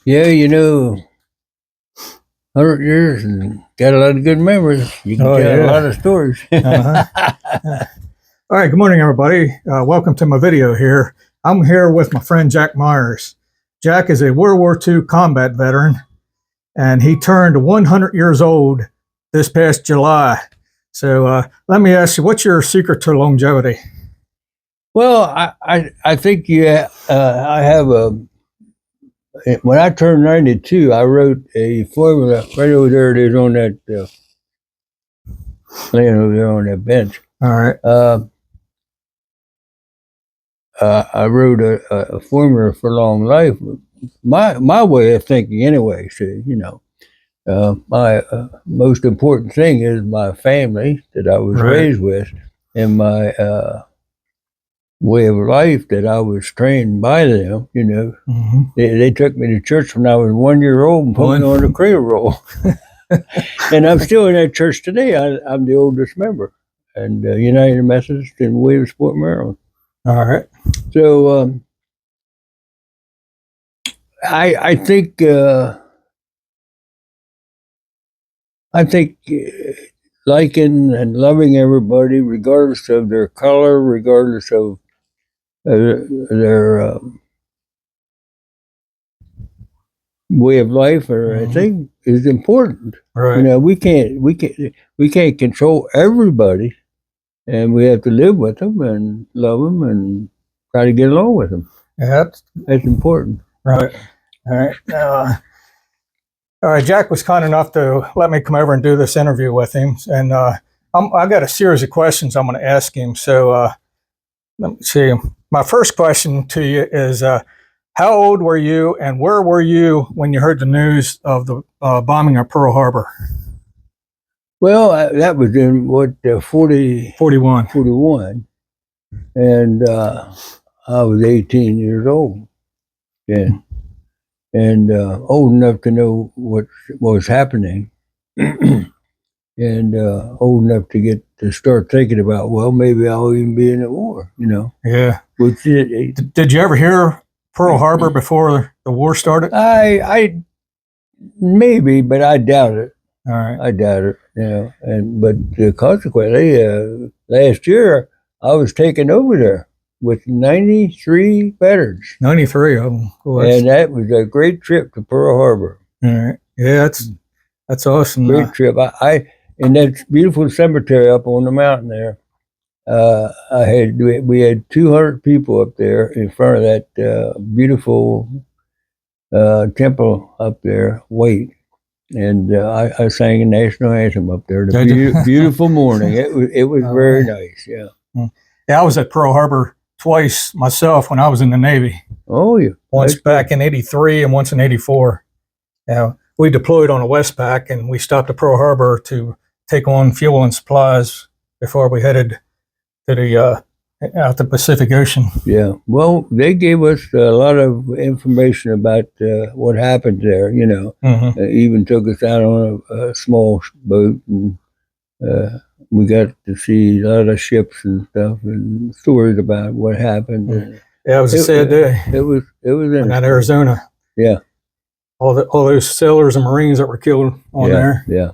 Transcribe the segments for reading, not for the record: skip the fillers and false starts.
Yeah, 100 years and got a lot of good memories. You can Oh, tell a yeah. lot of stories. Uh-huh. All right. Good morning, everybody. Welcome to my video here. I'm here with my friend Jack Myers. Jack is a World War II combat veteran, and he turned 100 years old this past July. So let me ask you, what's your secret to longevity? Well, I think I have when I turned 92, I wrote a formula right over there. It is on that laying over there on that bench. All right. I wrote a formula for long life. My way of thinking, anyway. So my most important thing is my family that I was Right. raised with, and my way of life that I was trained by them. Mm-hmm. They took me to church when I was 1 year old and put me on the cradle roll, and I'm still in that church today. I'm the oldest member, and United Methodist in Williamsport, Maryland. All right. So I think liking and loving everybody, regardless of their color, regardless of their way of life or anything, is important. Right. We can't control everybody, and we have to live with them and love them and try to get along with them. Yeah, That's important. right. All right. All right. Jack was kind enough to let me come over and do this interview with him, and I got a series of questions I'm going to ask him. So let me see. My first question to you is, how old were you and where were you when you heard the news of the bombing of Pearl Harbor? Well, that was in 41. 41, and I was 18 years old then, and old enough to know what was happening, and old enough to start thinking about, well, maybe I'll even be in the war. Yeah. Which Did you ever hear Pearl Harbor before the war started? I maybe, but I doubt it. All right. I doubt it. But consequently, last year I was taken over there with 93 veterans. 93 of them. And that was a great trip to Pearl Harbor. All right. Yeah, that's awesome. Great trip. I in that beautiful cemetery up on the mountain there. We had 200 people up there in front of that beautiful temple up there. And I sang a national anthem up there. The beautiful morning. It was very nice. Yeah. Yeah, I was at Pearl Harbor twice myself when I was in the Navy. Oh, yeah. Once back in '83 and once in '84. Yeah, we deployed on a Westpac and we stopped at Pearl Harbor to take on fuel and supplies before we headed to the out the Pacific Ocean. Yeah. Well, they gave us a lot of information about what happened there. Even took us out on a small boat, and we got to see a lot of ships and stuff and stories about what happened. Yeah, it was a sad day. It was in Arizona. Yeah. All those sailors and Marines that were killed on there. Yeah.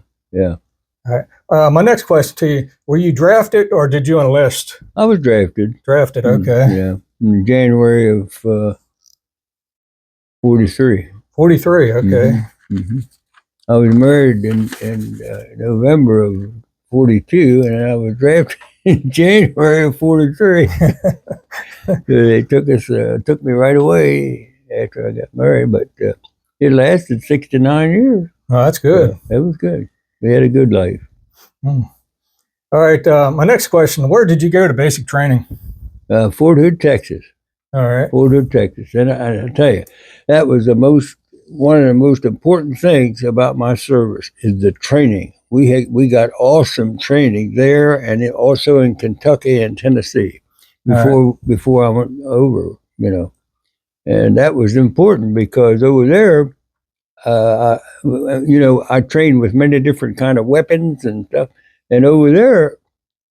All right. My next question to you: were you drafted or did you enlist? I was drafted. Drafted. Okay. Yeah. In January of 43. 43. Okay. Mm-hmm. I was married in November of 42, and I was drafted in January of 43. So they took me right away after I got married, but it lasted 69 years. Oh, that's good. That was good. We had a good life. All right. My next question: where did you go to basic training? Fort Hood, Texas. All right. Fort Hood, Texas. And I tell you, that was one of the most important things about my service is the training. We got awesome training there, and also in Kentucky and Tennessee before I went over. And that was important because over there, I trained with many different kind of weapons and stuff. And over there,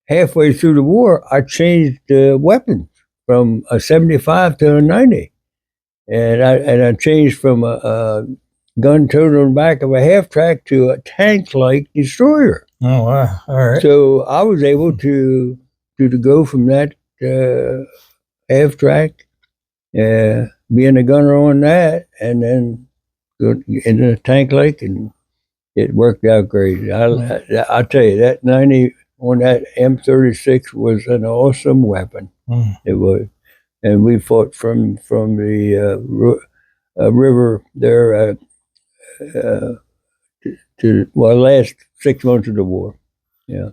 halfway through the war, I changed weapons from a 75 to a 90. and I changed from a gun toted on the back of a half track to a tank like destroyer. Oh wow! All right. So I was able to go from that half track, being a gunner on that, and then go into the tank lake, and it worked out great. I tell you, that 90 on that M36 was an awesome weapon. It was, and we fought from the river there to last 6 months of the war. Yeah.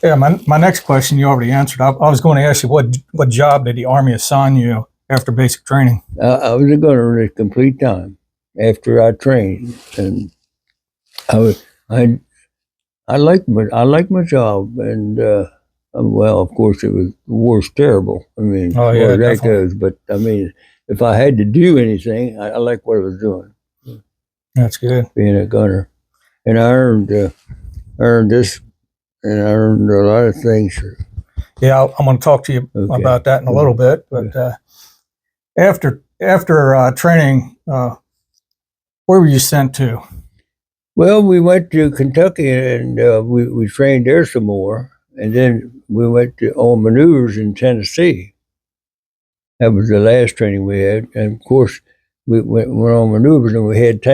Yeah. My next question you already answered. I was going to ask you what job did the Army assign you after basic training? I was a gunner at complete time after I trained, and I liked my job, and well, of course, the war's terrible. I mean, Oh as yeah, far as that definitely. goes. But I mean, if I had to do anything, I like what I was doing, That's good. being a gunner, and I earned this, and I earned a lot of things. Yeah, I'm going to talk to you about that in a little bit. But after training, where were you sent to? Well, we went to Kentucky, and we trained there some more, and then we went on maneuvers in Tennessee. That was the last training we had, and of course, we went on maneuvers, and we had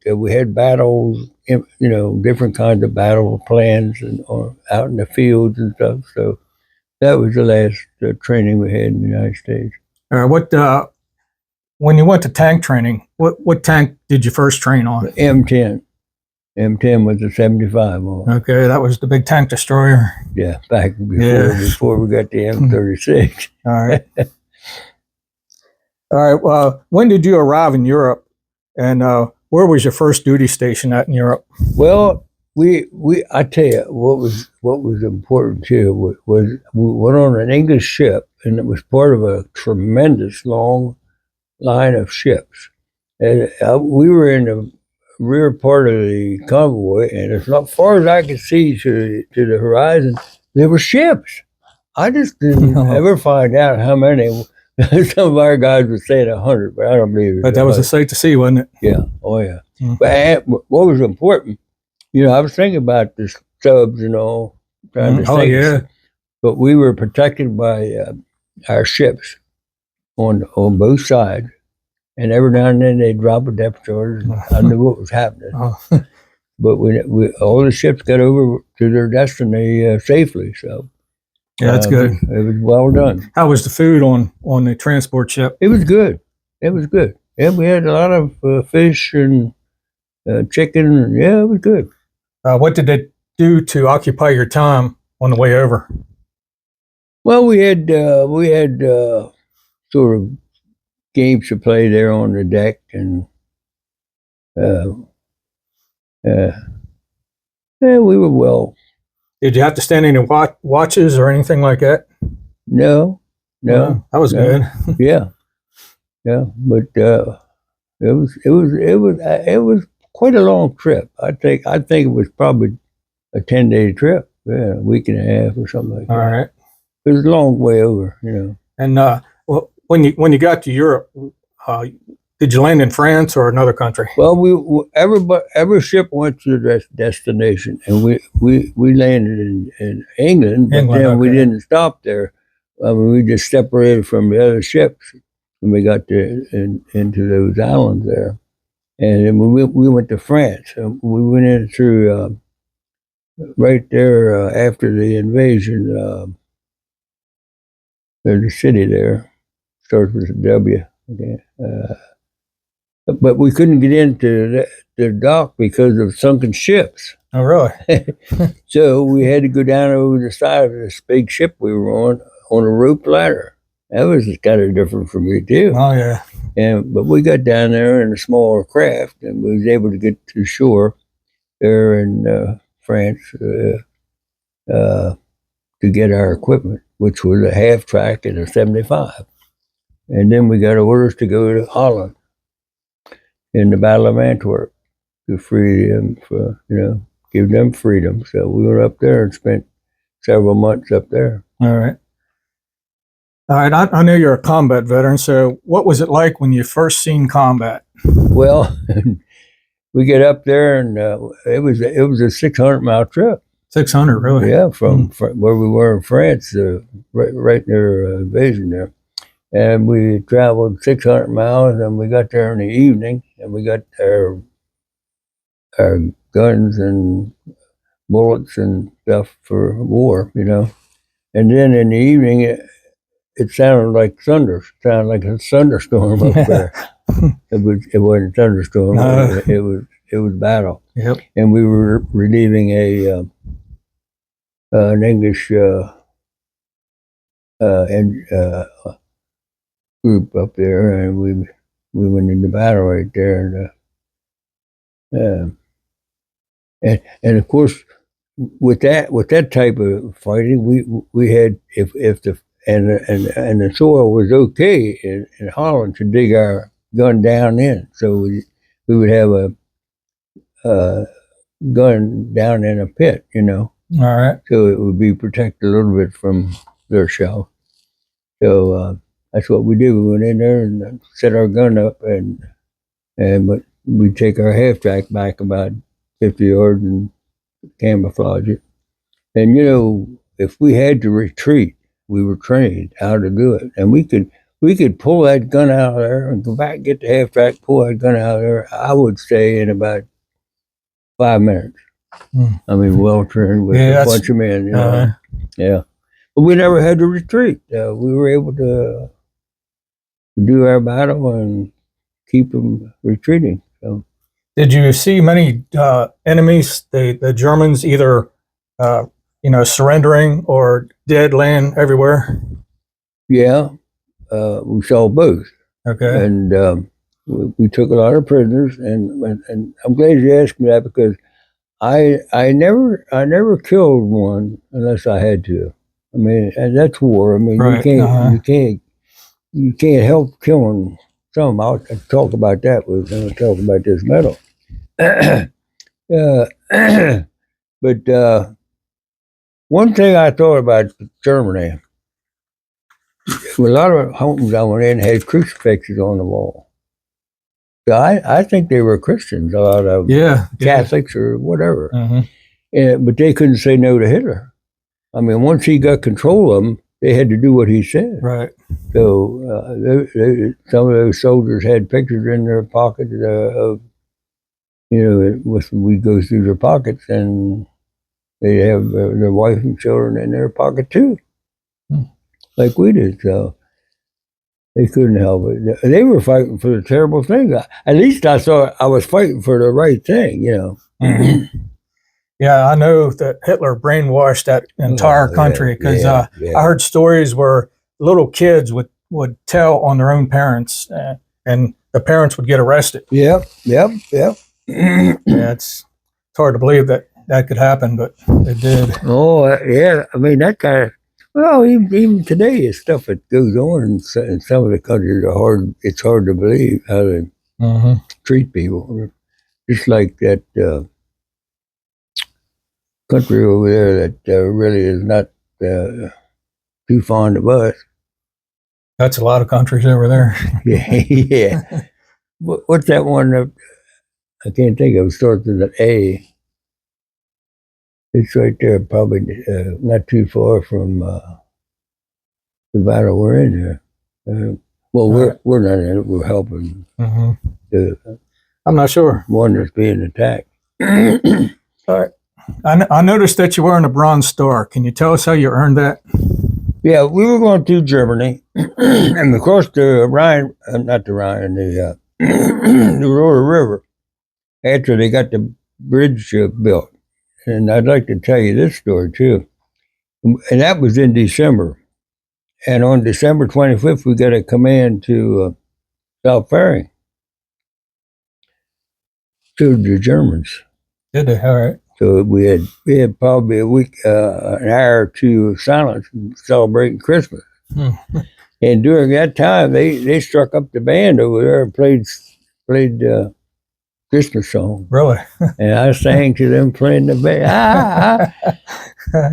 we had battles, different kinds of battle plans, and out in the fields and stuff. So that was the last training we had in the United States. When you went to tank training, what tank did you first train on? M10. M10 was a 75. Okay, that was the big tank destroyer. Yeah, back before we got the M36. All right. All right. Well, when did you arrive in Europe, and where was your first duty station at in Europe? Well, I tell you what was important too was we went on an English ship, and it was part of a tremendous long line of ships, and we were in the rear part of the convoy, and as far as I could see to the horizon, there were ships. I just didn't ever find out how many. Some of our guys would say 100, but I don't believe it. But that was a sight to see, wasn't it? Yeah. Oh yeah. But what was important, I was thinking about the subs and all, trying to think. Yeah. But we were protected by our ships on both sides, and every now and then they'd drop a depth charge, and I knew what was happening. But all the ships got over to their destiny safely. So yeah, that's good. It was well done. How was the food on the transport ship? It was good. It was good. Yeah, we had a lot of fish and chicken. Yeah, it was good. What did they do to occupy your time on the way over? Well, we had sort of games to play there on the deck, and yeah, we were well. Did you have to stand any watches or anything like that? No, that was good. Yeah, but it was quite a long trip. I think it was probably a 10-day trip. Yeah, a week and a half or something like that. All right. It was a long way over, And well, when you got to Europe, did you land in France or another country? Well, every ship went to their destination, and we landed in England, but then we didn't stop there. I mean, we just separated from the other ships when we got into those islands there, and then we went to France. We went in through right there after the invasion. There's a city there, starts with a W. Okay. But we couldn't get into the dock because of sunken ships. Oh, really? So we had to go down over the side of this big ship we were on a rope ladder. That was kind of different for me too. Oh yeah. But we got down there in a smaller craft, and we was able to get to shore there in France to get our equipment, which was a half track and a 75. And then we got orders to go to Holland in the Battle of Antwerp to free them give them freedom. So we went up there and spent several months up there. All right. All right, I know you're a combat veteran, so what was it like when you first seen combat? Well, we get up there, and it was a 600-mile trip. 600, really? Yeah, from where we were in France, right near invasion there. And we traveled 600 miles, and we got there in the evening, and we got our guns and bullets and stuff for war, And then in the evening, it sounded like thunder. It sounded like a thunderstorm up there. It wasn't a thunderstorm. No. It was battle. Yep. And we were relieving an English and group up there, and we went into battle right there, and of course with that type of fighting, we had if the and the soil was okay in Holland to dig our gun down in, so we would have a gun down in a pit, All right. so it would be protected a little bit from their shell. So that's what we did. We went in there and set our gun up, but we'd take our half track back about 50 yards and camouflage it. And if we had to retreat, we were trained how to do it, and we could pull that gun out of there and go back, get the half track, pull that gun out of there. I would say in about 5 minutes. I mean, well trained with a bunch of men. Yeah, but we never had to retreat. We were able to do our battle and keep them retreating. So, did you see many enemies, the Germans, either surrendering or dead laying everywhere? yeah, we saw both. Okay. And we took a lot of prisoners, and I'm glad you asked me that, because I never killed one unless I had to. I mean, and that's war. I mean, right. you can't help killing some. I'll talk about that when I talk about this medal. But one thing I thought about Germany, a lot of homes I went in had crucifixes on the wall. So I think they were Christians, a lot of Catholics or whatever. But they couldn't say no to Hitler. I mean, once he got control of them, they had to do what he said. Right. So some of those soldiers had pictures in their pockets of, we go through their pockets, and they have their wife and children in their pocket too, like we did. So they couldn't help it. They were fighting for the terrible thing. At least I thought I was fighting for the right thing, Yeah, I know that Hitler brainwashed that entire country, because I heard stories where little kids would tell on their own parents, and the parents would get arrested. Yep. Yeah, it's hard to believe that could happen, but it did. Oh, yeah. I mean, that kind of, well, even today, it's stuff that goes on in some of the countries it's hard to believe how they treat people. Just like that country over there that really is not too fond of us. That's a lot of countries over there. Yeah. What's that one? I can't think of. It starts with an A. It's right there, probably not too far from the battle we're in here. Well, we're not in it. We're helping I'm not sure. one that's being attacked. All right. I noticed that you're wearing a Bronze Star. Can you tell us how you earned that? Yeah, we were going through Germany, and across the Rhine, not the Rhine, the Royal River, after they got the bridge built. And I'd like to tell you this story too. And that was in December. And on December 25th, we got a command to South Ferry to the Germans. Did they? All right. So we had probably a week, an hour or two of silence celebrating Christmas. And during that time, they struck up the band over there and played Christmas songs. Really? And I sang to them playing the band.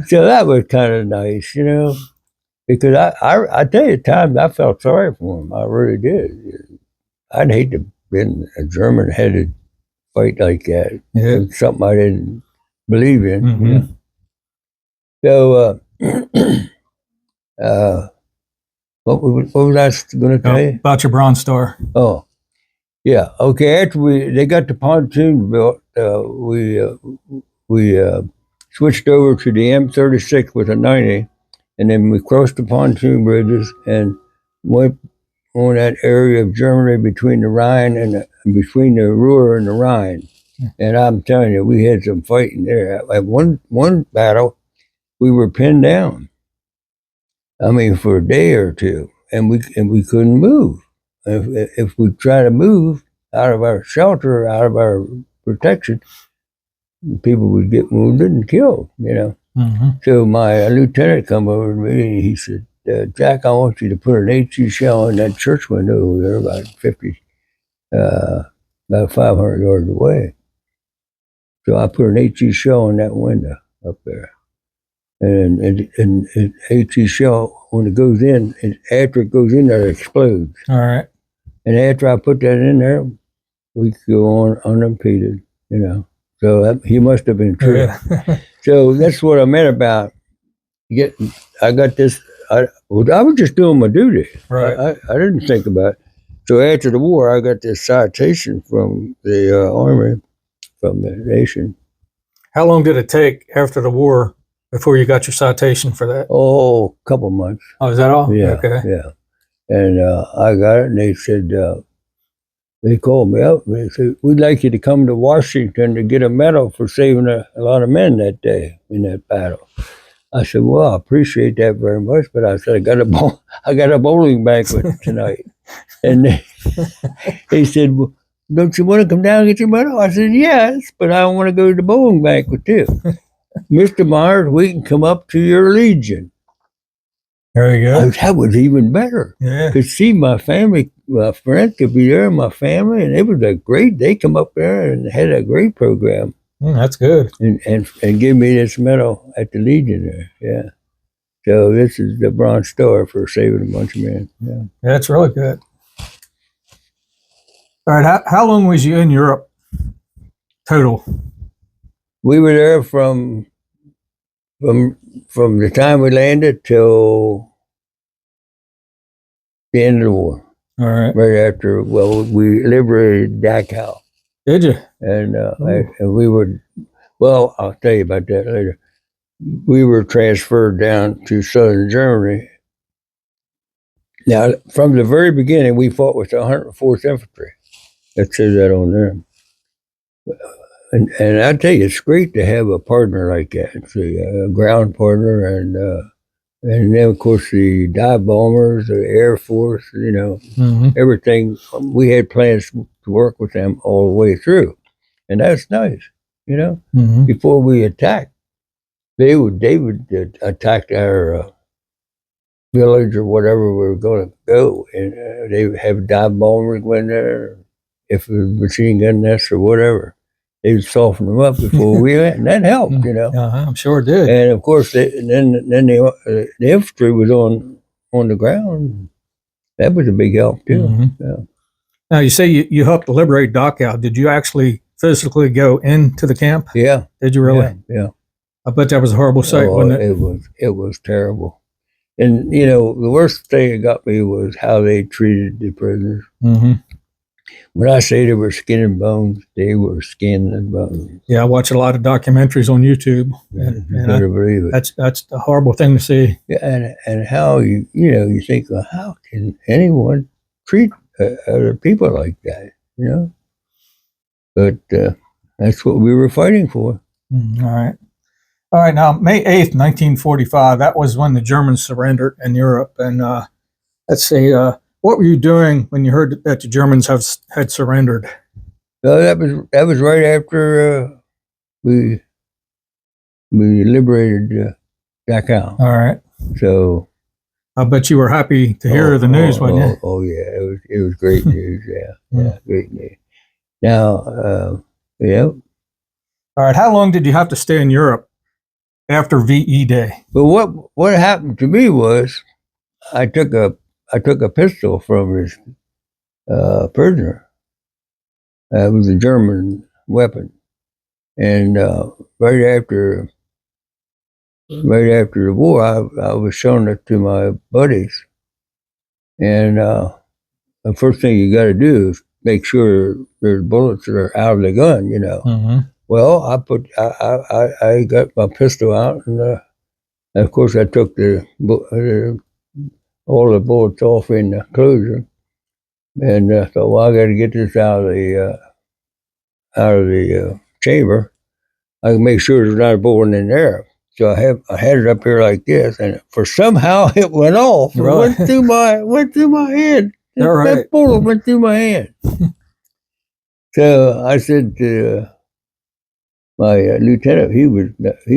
So that was kind of nice, because I tell you, at times I felt sorry for him. I really did. I'd hate to be in a German-headed fight like that. Yeah. It's something I didn't believe in. Mhm. You know? So, what was I going to tell you? About your Bronze Star. Oh, yeah. Okay. After they got the pontoon built, we switched over to the M36 with a 90, and then we crossed the pontoon bridges and went on that area of Germany between the Rhine and between the Ruhr and the Rhine. And I'm telling you, we had some fighting there. At one battle, we were pinned down. I mean, for a day or two, and we couldn't move. If we try to move out of our shelter, out of our protection, people would get wounded and killed. You know. Mm-hmm. So my lieutenant come over to me and he said, "Jack, I want you to put an HE shell in that church window over there, about 500 yards away." So I put an HE shell in that window up there. And HE shell, when it goes in, after it goes in there, it explodes. All right. And after I put that in there, we could go on unimpeded, you know. So he must have been true. Yeah. So that's what I meant about I got this, I was just doing my duty. Right. I didn't think about it. So after the war, I got this citation from the Army, from the nation. How long did it take after the war before you got your citation for that? Oh, a couple months. Oh, is that all? Yeah. Okay. Yeah. And I got it, and they said, they called me up, and they said, "We'd like you to come to Washington to get a medal for saving a lot of men that day in that battle." I said, "Well, I appreciate that very much, but I said, I got a bowling banquet tonight." And they said, "Well, don't you want to come down and get your medal?" I said, "Yes, but I want to go to the bowling banquet too." "Mr. Myers, we can come up to your Legion." There you go. That was even better. Yeah. Could see my family, my friends could be there, my family, and it was they come up there and had a great program. That's good. And give me this medal at the Legion there. Yeah. So this is the Bronze Star for saving a bunch of men. Yeah. That's really good. All right. How long was you in Europe total? We were there from the time we landed till the end of the war. All right. Right after, we liberated Dachau. Did you? And we were, well, I'll tell you about that later. We were transferred down to southern Germany. Now, from the very beginning, we fought with the 104th Infantry. It says that on there. And I tell you, it's great to have a partner like that. It's a ground partner, and then of course the dive bombers, the Air Force, you know, everything. We had plans to work with them all the way through, and that's nice, you know. Before we attacked, they would attack our village or whatever we were going to go, and they would have dive bombers go in there. If it was machine gun nests or whatever, they would soften them up before we went, and that helped, you know. I'm sure it did. And of course, then the infantry was on the ground. That was a big help too. Yeah. Now you say you helped liberate Dachau. Did you actually physically go into the camp? Yeah. Did you really? Yeah. I bet that was a horrible sight, wasn't it? It was terrible. And you know, the worst thing that got me was how they treated the prisoners. When I say they were skin and bones, they were skin and bones. Yeah, I watch a lot of documentaries on YouTube, and better believe it. That's a horrible thing to see. Yeah, and how you think, well, how can anyone treat other people like that? You know, but that's what we were fighting for. All right. Now, May 8th, 1945. That was when the Germans surrendered in Europe, and let's see. What were you doing when you heard that the Germans had surrendered? Well, that was right after we liberated Dachau. All right. So I bet you were happy to hear the news, wasn't you? Oh yeah, it was great news. Yeah, great news. Now, yeah. All right. How long did you have to stay in Europe after VE Day? But what happened to me was, I took a pistol from his prisoner. It was a German weapon, and right after the war, I was showing it to my buddies, and the first thing you got to do is make sure there's bullets that are out of the gun. Mm-hmm. Well, I got my pistol out, and of course I took all the bullets off in the closure, and thought, well, I got to get this out of the chamber. I can make sure there's not a bullet in there. So I had it up here like this, and for somehow it went off. It Really? went through my hand. All right. That bullet went through my hand. So I said to my lieutenant, he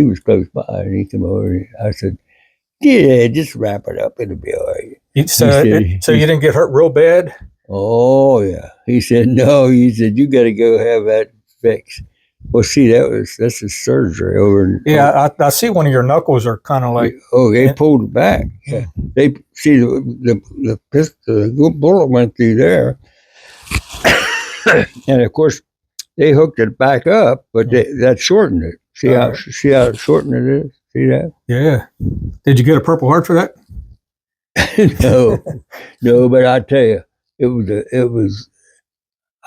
was close by, and he came over. And I said, "Yeah, just wrap it up. It'll be all right." So you didn't get hurt real bad? Oh yeah. He said, "No." He said, "You got to go have that fixed." Well, see, that's a surgery over. I see one of your knuckles are kind of like. Oh, they pulled it back. Yeah. They see the pistol, the bullet went through there, and of course they hooked it back up, but that shortened it. See how shortened it is. See that? Yeah. Did you get a Purple Heart for that? No. But I tell you, it was.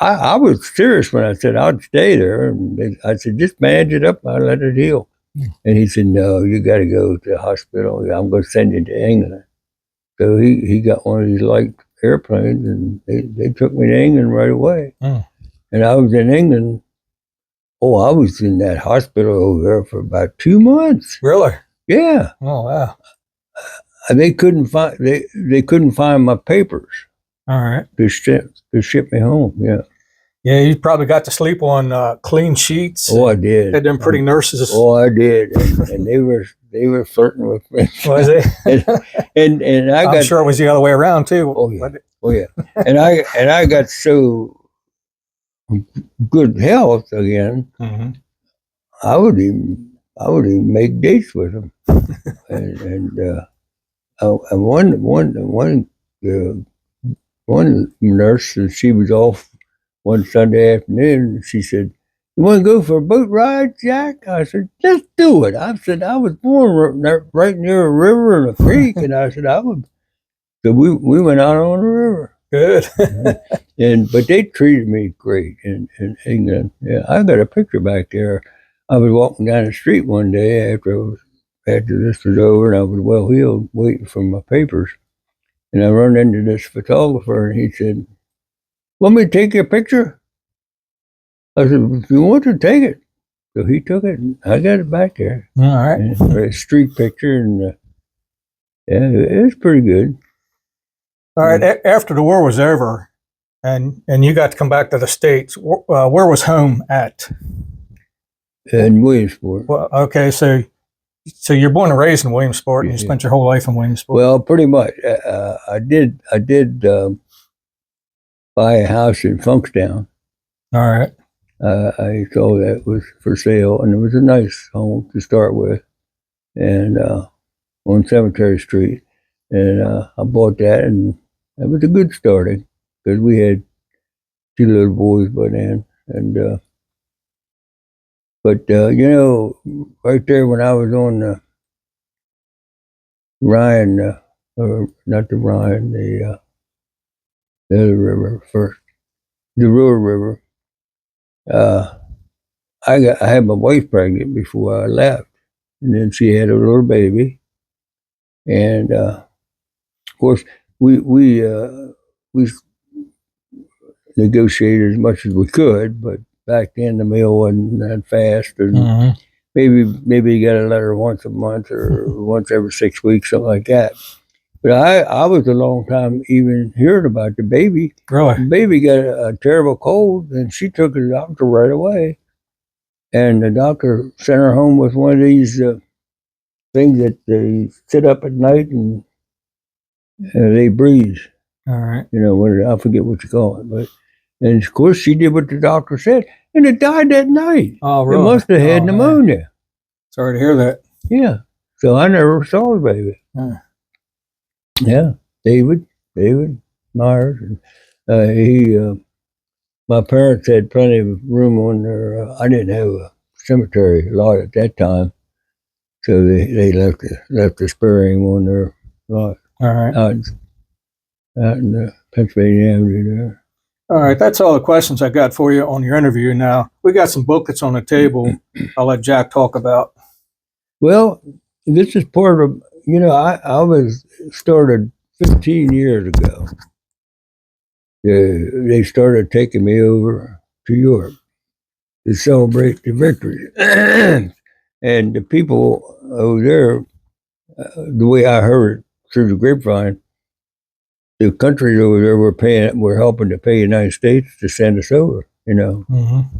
I was serious when I said I'd stay there, and I said just bandage it up, I'll let it heal. And he said, "No, you got to go to the hospital. I'm going to send you to England." So he got one of these light airplanes, and they took me to England right away. And I was in England. Oh, I was in that hospital over there for about 2 months. Really? Yeah. Oh wow. And they couldn't find my papers. All right. To ship me home. Yeah. Yeah, you probably got to sleep on clean sheets. Oh, I did. Had them pretty nurses. Oh, I did, and they were flirting with me. Was they? and I'm sure it was the other way around too. Oh yeah. And I got so good health again. Mm-hmm. I would even make dates with them. and one nurse, she was off one Sunday afternoon. She said, "You want to go for a boat ride, Jack?" I said, "Let's do it." I said, "I was born right near a river and a creek," and I said, "I would." So we went out on the river. Good. But they treated me great in England. Yeah, I got a picture back there. I was walking down the street one day after this was over, and I was well healed, waiting for my papers. And I run into this photographer, and he said, "Want me to take your picture?" I said, "If you want to, take it." So he took it, and I got it back there. All right. And a street picture, and yeah, it was pretty good. All right. After the war was over, and you got to come back to the States, where was home at? In Williamsport. Well, okay, so you're born and raised in Williamsport, and you spent your whole life in Williamsport. Well, pretty much. I did buy a house in Funkstown. All right. I saw that was for sale, and it was a nice home to start with, and on Cemetery Street. And I bought that, and it was a good starting because we had 2 little boys by then. And but right there when I was on the Rhine, or not the Rhine, the other river first, the Ruhr River. I had my wife pregnant before I left, and then she had a little baby, and of course we negotiated as much as we could, but back then the mail wasn't that fast, and maybe you got a letter once a month or once every 6 weeks, something like that. But I was a long time even hearing about the baby. Really? The baby got a terrible cold, and she took the doctor right away. And the doctor sent her home with one of these things that they sit up at night and they breathe. All right. I forget what you call it. But, and of course, she did what the doctor said, and it died that night. Oh, really? It must have had pneumonia. Man. Sorry to hear that. Yeah. So I never saw the baby. Yeah, David Myers. And, my parents had plenty of room on their. I didn't have a cemetery lot at that time, so they left the spare on their lot All right. out, out in Pennsylvania Avenue there. All right. That's all the questions I got for you on your interview. Now, we got some booklets on the table I'll let Jack talk about. Well, this is part of, I was started 15 years ago. They started taking me over to Europe to celebrate the victory. And the people over there, the way I heard it through the grapevine, the countries over there were helping to pay the United States to send us over,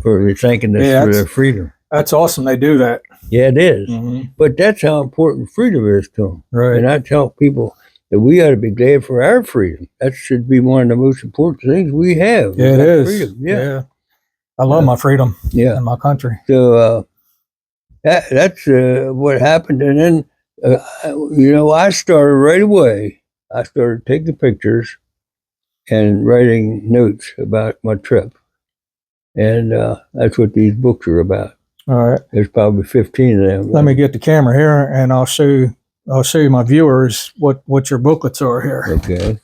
for thanking us for their freedom. That's awesome. They do that. Yeah, it is. Mm-hmm. But that's how important freedom is to them. Right. And I tell people that we ought to be glad for our freedom. That should be one of the most important things we have. Yeah, it is. Freedom. Yeah. I love my freedom. Yeah. And my country. So that's what happened. And then, I started right away. I started taking pictures and writing notes about my trip. And that's what these books are about. All right. There's probably 15 of them. Let me get the camera here, and I'll show you my viewers what your booklets are here. Okay.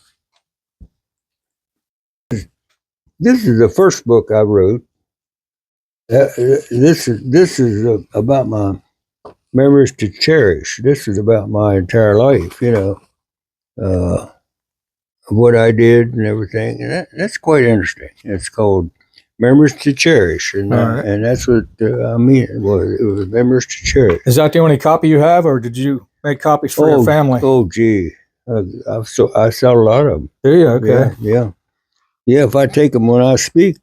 This is the first book I wrote. This is about my memories to cherish. This is about my entire life. What I did and everything, and that's quite interesting. It's called Memories to Cherish, and that's what I mean. It was Memories to Cherish. Is that the only copy you have, or did you make copies for your family? Oh, gee, I sell a lot of them. Do you? Okay. Yeah. If I take them when I speak,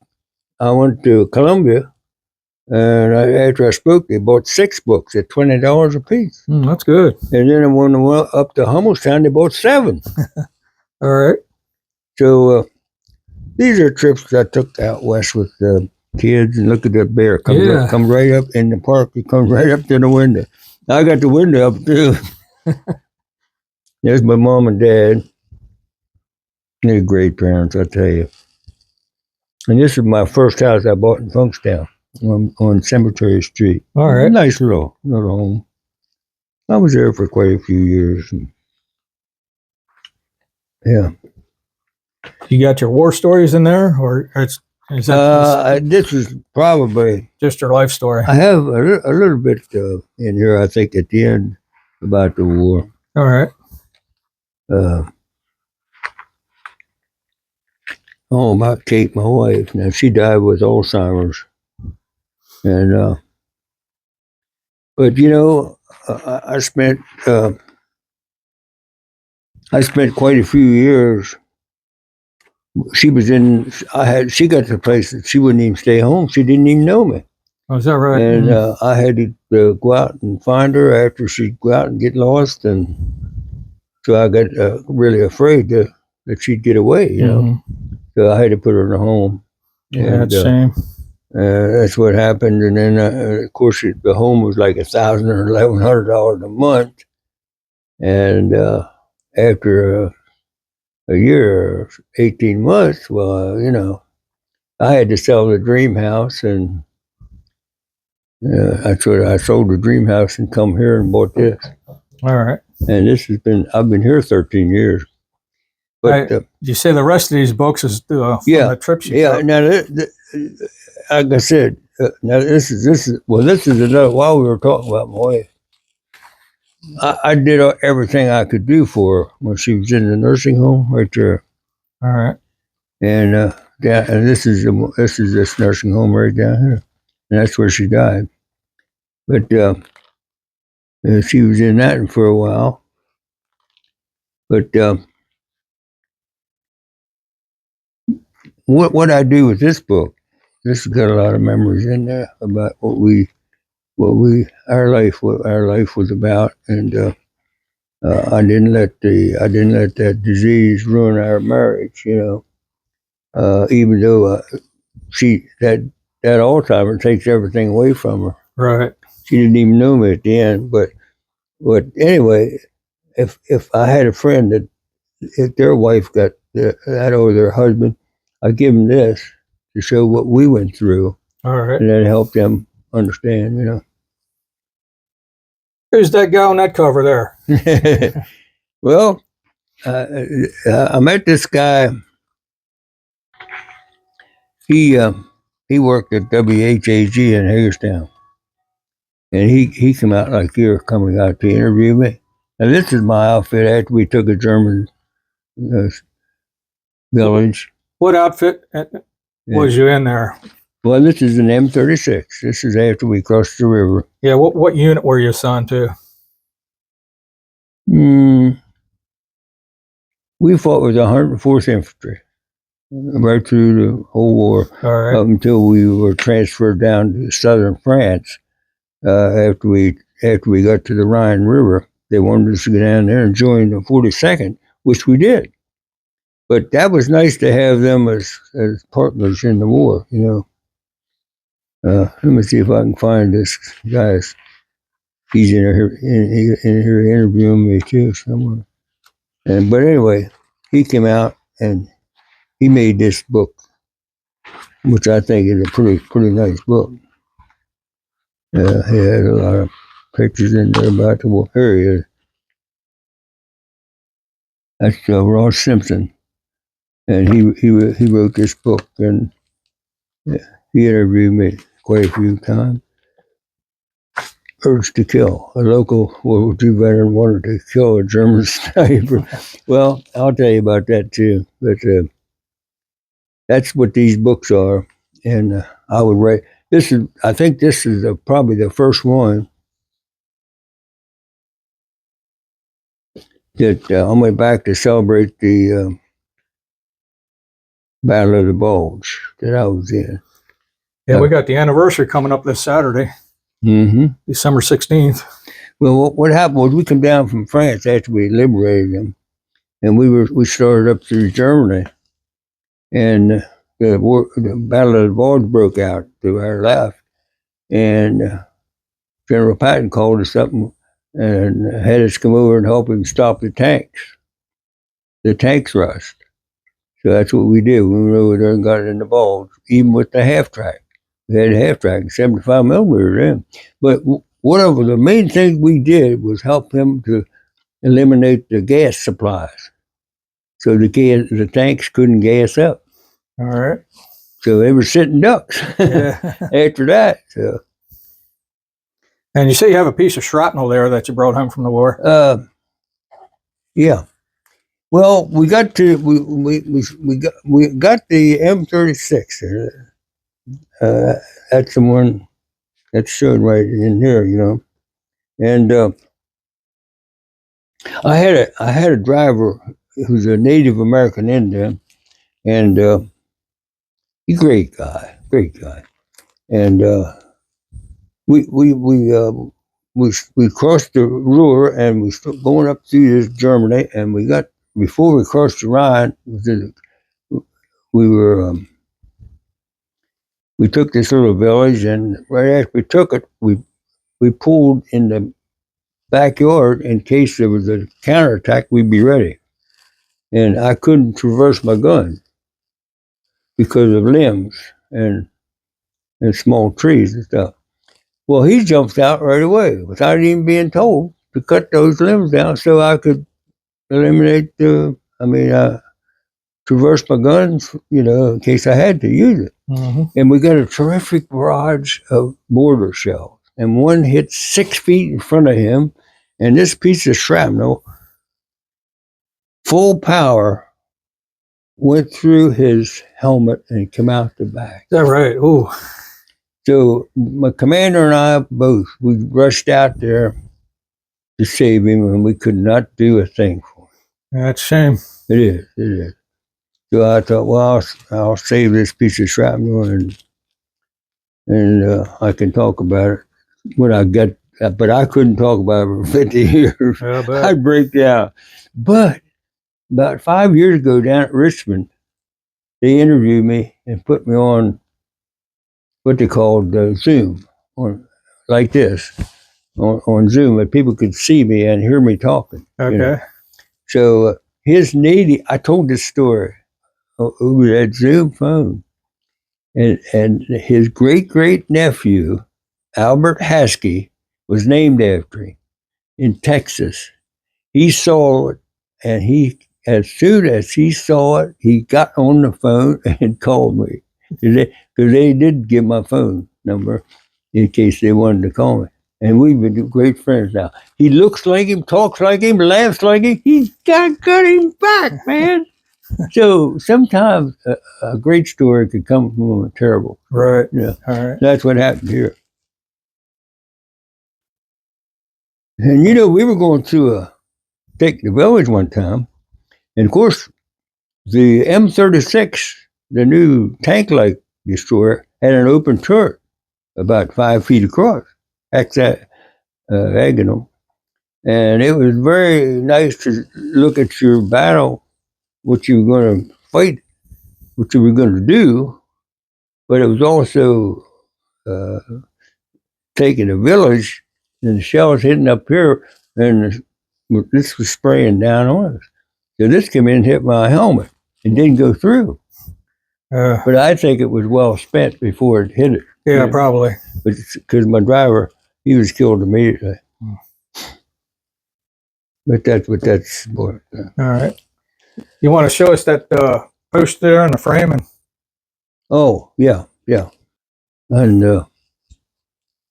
I went to Columbia, and after I spoke, they bought 6 books at $20 a piece. That's good. And then when I went up to Hummelstown, they bought 7. All right. So these are trips I took out west with the kids, and look at that bear. Come right up in the park. He comes right up to the window. I got the window up too. There's my mom and dad. They're great parents, I tell you. And this is my first house I bought in Funkstown on Cemetery Street. All right. Nice little home. I was there for quite a few years. Yeah. You got your war stories in there, or is that this is probably just your life story? I have a little bit in here, I think, at the end about the war. All right. About Kate, my wife. Now, she died with Alzheimer's. And, but, I spent quite a few years. She got to the place that she wouldn't even stay home. She didn't even know me. Oh, is that right? And I had to go out and find her after she'd go out and get lost. And so I got really afraid that she'd get away, So I had to put her in a home. Yeah, that's a shame. That's what happened. And then, of course, the home was like $1,000 or $1,100 a month. And after a year, 18 months, well, I had to sell the dream house, and that's what I sold the dream house and come here and bought this. All right. And I've been here 13 years. But you say the rest of these books is from the trips you took? Now, like I said, now this is another. While we were talking about my wife, I did everything I could do for her when she was in the nursing home right there. All right. And and this is this nursing home right down here, and that's where she died. But she was in that for a while. But what I do with this book, this has got a lot of memories in there about what our life was about, and I didn't let that disease ruin our marriage, even though that Alzheimer takes everything away from her. Right. She didn't even know me at the end, but anyway, if I had a friend that if their wife got that or their husband, I give them this to show what we went through, All right. and that helped them understand, you know. Who's that guy on that cover there? Well, I met this guy. He he worked at WHAG in Hagerstown, and he came out like you're coming out to interview me. And this is my outfit after we took a German uh, village. What outfit was you in there? Well, this is an M36. This is after we crossed the river. Yeah, what unit were you assigned to? We fought with the 104th Infantry right through the whole war, up until we were transferred down to southern France. After we got to the Rhine River, they wanted us to go down there and join the 42nd, which we did. But that was nice to have them as partners in the war, you know. Let me see if I can find this guy. He's in here interviewing me too somewhere. But anyway, he came out and he made this book, which I think is a pretty nice book. He had a lot of pictures in there about the war. Here he is. That's Ross Simpson, and he wrote this book, and he interviewed me quite a few times. Urge to kill. A local World War II veteran wanted to kill a German sniper. Well, I'll tell you about that too. But that's what these books are, and I would write. I think this is probably the first one that I went back to celebrate the Battle of the Bulge that I was in. Yeah, we got the anniversary coming up this Saturday, December 16th. Well, what happened was we come down from France after we liberated them, and we started up through Germany, and the Battle of the Bulge broke out to our left, and General Patton called us up and had us come over and help him stop the tanks. The tanks rushed. So that's what we did. We went over there and got it in the Bulge, even with the half track. We had a half track, 75 millimeter then. But one of the main things we did was help him to eliminate the gas supplies. So the tanks couldn't gas up. All right. So they were sitting ducks after that. So. And you say you have a piece of shrapnel there that you brought home from the war. Yeah. Well, we got to we got the M36. That's the one that's shown right in here, you know. And I had a driver who's a Native American Indian, and he's a great guy. And we crossed the Ruhr and we started going up through this Germany, and before we crossed the Rhine, we took this little village, and right after we took it, we pulled in the backyard in case there was a counterattack, we'd be ready. And I couldn't traverse my gun because of limbs and small trees and stuff. Well, he jumps out right away without even being told to cut those limbs down so I could eliminate traverse my guns, you know, in case I had to use it. And we got a terrific barrage of mortar shells. And one hit 6 feet in front of him, and this piece of shrapnel, full power, went through his helmet and came out the back. Is that right? Ooh. So my commander and I we rushed out there to save him, and we could not do a thing for him. That's a shame. It is. So I thought, well, I'll save this piece of shrapnel, and I can talk about it when I get. But I couldn't talk about it for 50 years. I'd break down. But about 5 years ago, down at Richmond, they interviewed me and put me on what they called Zoom, like this, on Zoom, and people could see me and hear me talking. Okay. You know? So his native. I told this story over that Zoom phone, and his great nephew Albert Haskey was named after him in Texas. He saw it, and as soon as he saw it, he got on the phone and called me because they did give my phone number in case they wanted to call me. And we've been great friends now. He looks like him, talks like him, laughs like him. He's got him back, man. So sometimes a great story could come from a terrible. Right. Yeah. All right. That's what happened here. And we were going through take the village one time, and of course, the M36, the new tank-like destroyer, had an open turret about 5 feet across, hexagonal, and it was very nice to look at your battle, what you were going to fight, what you were going to do, but it was also taking a village, and the shells hitting up here, and this was spraying down on us. So this came in and hit my helmet. It didn't go through. But I think it was well spent before it hit it. Yeah, probably. But because my driver, he was killed immediately. But that's what that's for. All right. You want to show us that post there in the framing? Oh, yeah. And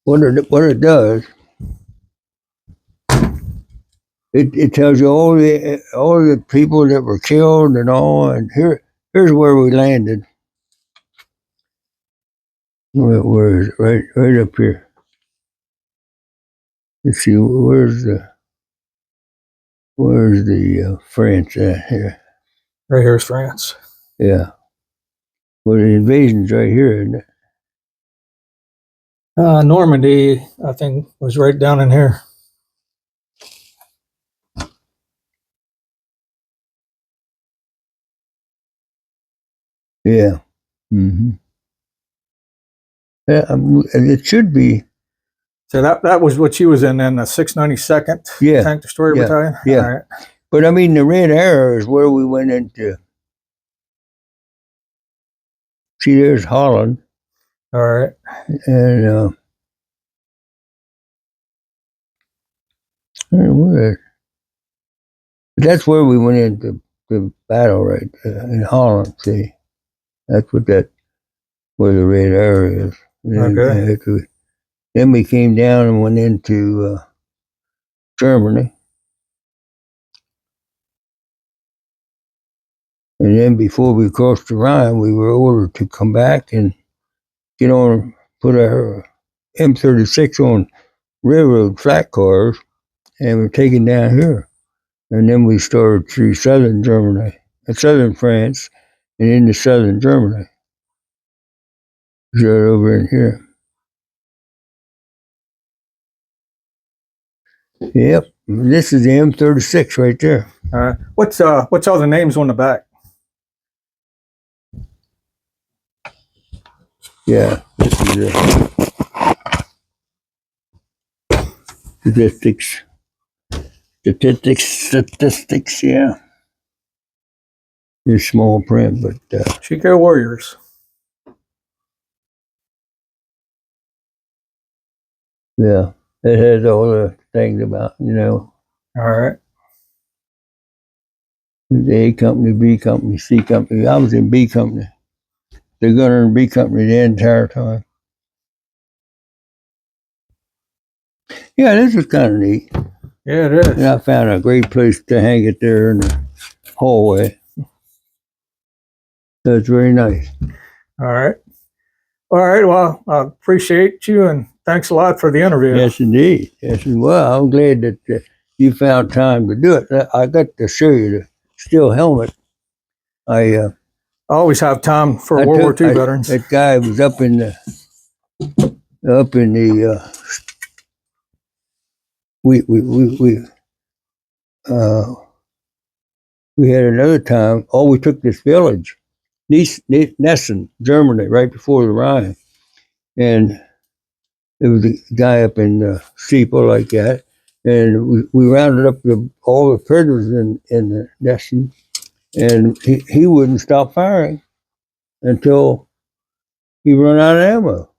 what it does, it tells you all the people that were killed and all. And here's where we landed. Where is it? Right up here. Let's see, where's the France at here? Right here's France. Yeah. Well, the invasion's right here, isn't it? Normandy, I think, was right down in here. Yeah. Mm-hmm. Yeah, it should be. So that was what she was in the 692nd Tank Destroyer Battalion? Yeah. All right. But I mean, the red arrow is where we went into. See, there's Holland. All right. And that's where we went into the battle, right? In Holland, see. That's where the red arrow is. Okay. Then we came down and went into Germany. And then before we crossed the Rhine, we were ordered to come back and put our M36 on railroad flat cars, and we're taken down here. And then we started through southern Germany, southern France, and into southern Germany. Right over in here. Yep, this is the M36 right there. All right. What's all the names on the back? Yeah, this is statistics, yeah. It's small print, but Chico Warriors. yeah, it has all the things about, All right. The A company, B company, C company. I was in B company. The gunner in B company the entire time. Yeah, this is kind of neat. Yeah, it is. And I found a great place to hang it there in the hallway. That's very nice. All right. All right. Well, I appreciate you, and thanks a lot for the interview. Yes, indeed. Yes, well, I'm glad that you found time to do it. I got to show you the steel helmet. I always have time for World War II veterans. That guy was up in the we had another time. Oh, we took this village, Nessen, Germany, right before the Rhine, and there was a guy up in the steeple like that, and we rounded up all the predators in the nesting, and he wouldn't stop firing until he run out of ammo.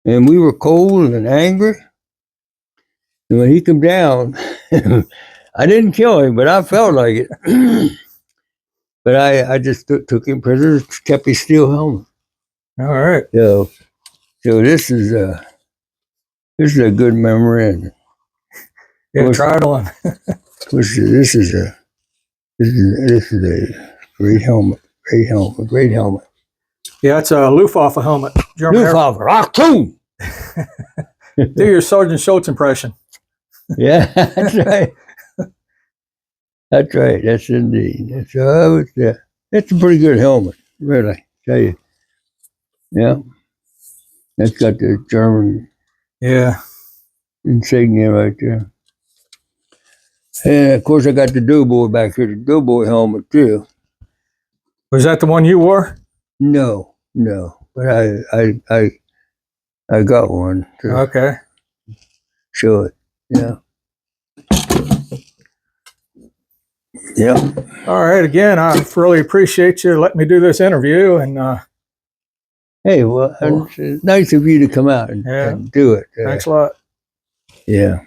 And we were cold and angry. And when he come down, I didn't kill him, but I felt like it. But I just took him prisoner, kept his steel helmet. All right. So this is a good memory, and Yeah, try it on. this is a great helmet, great helmet. Yeah, it's a Luftwaffe helmet. German Luftwaffe, Achtung! Do your Sergeant Schultz impression. Yeah, that's right. That's right. That's indeed. It's a pretty good helmet, really. I tell you. Yeah, that's got the German insignia right there. And of course, I got the doughboy back here, the doughboy helmet too. Was that the one you wore? No, but I got one to Okay. show it. Yeah. Yeah. All right. Again, I really appreciate you letting me do this interview. And hey, well, it's nice of you to come out and do it. Thanks a lot. Yeah.